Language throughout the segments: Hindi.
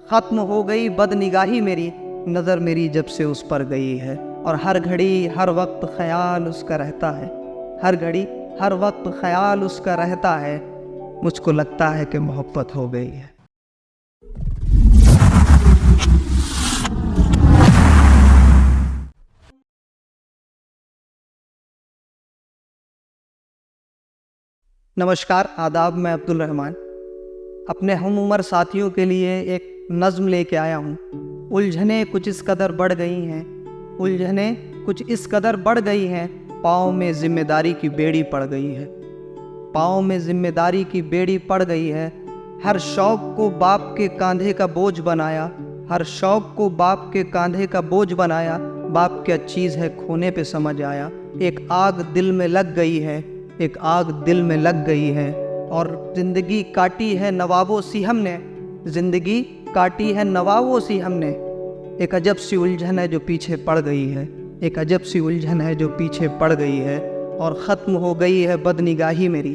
ख़त्म हो गई बदनिगाही मेरी, नज़र मेरी जब से उस पर गई है। और हर घड़ी हर वक्त ख्याल उसका रहता है, हर घड़ी हर वक्त ख्याल उसका रहता है। मुझको लगता है कि मोहब्बत हो गई है। नमस्कार, आदाब। मैं अब्दुल रहमान अपने हम उम्र साथियों के लिए एक नज़्म लेके आया हूँ। उलझने कुछ इस कदर बढ़ गई हैं, उलझने कुछ इस कदर बढ़ गई हैं, पाँव में ज़िम्मेदारी की बेड़ी पड़ गई है, पाँव में ज़िम्मेदारी की बेड़ी पड़ गई है। हर शौक़ को बाप के कंधे का बोझ बनाया, हर शौक़ को बाप के कंधे का बोझ बनाया। बाप क्या चीज़ है खोने पे समझ आया। एक आग दिल में लग गई है, एक आग दिल में लग गई है। और ज़िंदगी काटी है नवाबों सी हमने, ज़िंदगी काटी है नवाबों सी हमने। एक अजब सी उलझन है जो पीछे पड़ गई है, एक अजब सी उलझन है जो पीछे पड़ गई है। और ख़त्म हो गई है बदनिगाही मेरी।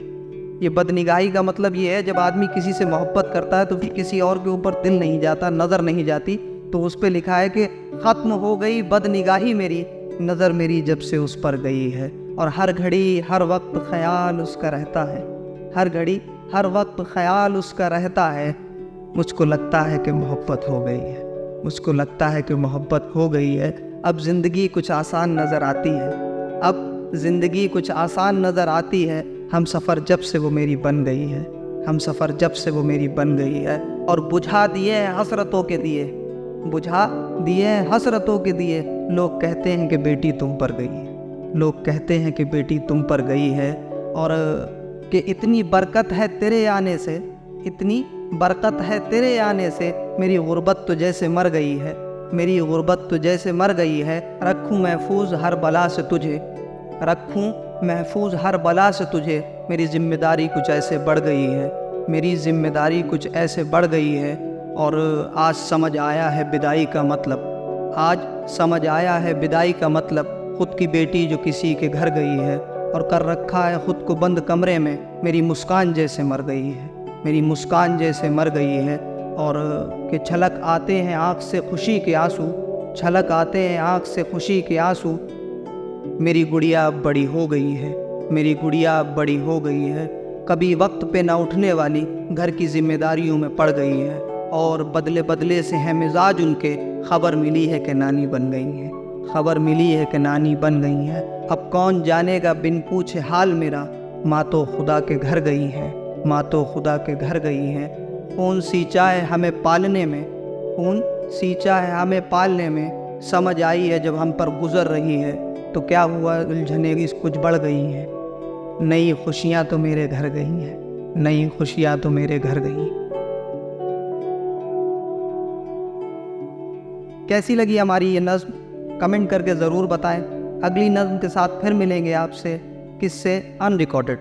ये बदनिगाही का मतलब ये है, जब आदमी किसी से मोहब्बत करता है तो फिर किसी और के ऊपर दिल नहीं जाता, नज़र नहीं जाती, तो उस पर लिखा है कि ख़त्म हो गई बदनिगाही मेरी, नज़र मेरी जब से उस पर गई है। और हर घड़ी हर वक्त ख्याल उसका रहता है, हर घड़ी हर वक्त ख्याल उसका रहता है। मुझको लगता है कि मोहब्बत हो गई है, मुझको लगता है कि मोहब्बत हो गई है। अब ज़िंदगी कुछ आसान नज़र आती है, अब ज़िंदगी कुछ आसान नज़र आती है। हम सफ़र जब से वो मेरी बन गई है, हम सफ़र जब से वो मेरी बन गई है। और बुझा दिए हैं हसरतों के दिए, बुझा दिए हैं हसरतों के दिए। लोग कहते हैं कि बेटी तुम पर गई है, लोग कहते हैं कि बेटी तुम पर गई है। और कि इतनी बरकत है तेरे आने से, इतनी बरकत है तेरे आने से। मेरी गुर्बत तो जैसे मर गई है, मेरी गुर्बत तो जैसे मर गई है। रखूँ महफूज हर बला से तुझे, रखूँ महफूज हर बला से तुझे। मेरी ज़िम्मेदारी कुछ ऐसे बढ़ गई है, मेरी ज़िम्मेदारी कुछ ऐसे बढ़ गई है। और आज समझ आया है विदाई का मतलब, आज समझ आया है विदाई का मतलब। ख़ुद की बेटी जो किसी के घर गई है और कर रखा है ख़ुद को बंद कमरे में। मेरी मुस्कान जैसे मर गई है, मेरी मुस्कान जैसे मर गई है। और कि छलक आते हैं आँख से खुशी के आंसू, छलक आते हैं आँख से खुशी के आंसू। मेरी गुड़िया अब बड़ी हो गई है, मेरी गुड़िया अब बड़ी हो गई है। कभी वक्त पे ना उठने वाली घर की जिम्मेदारियों में पड़ गई है। और बदले बदले से है मिजाज उनके, खबर मिली है कि नानी बन गई है, खबर मिली है कि नानी बन गई है। अब कौन जानेगा बिन पूछे हाल मेरा, माँ तो खुदा के घर गई है, माँ तो खुदा के घर गई है। कौन सींचा है हमें पालने में, कौन सींचा है हमें पालने में। समझ आई है जब हम पर गुजर रही है, तो क्या हुआ उलझने कुछ बढ़ गई हैं। नई खुशियाँ तो मेरे घर गई हैं, नई खुशियाँ तो मेरे घर गई। कैसी लगी हमारी ये नज़्म, कमेंट करके ज़रूर बताएं। अगली नज़्म के साथ फिर मिलेंगे आपसे, किससे अनरिकॉर्डेड।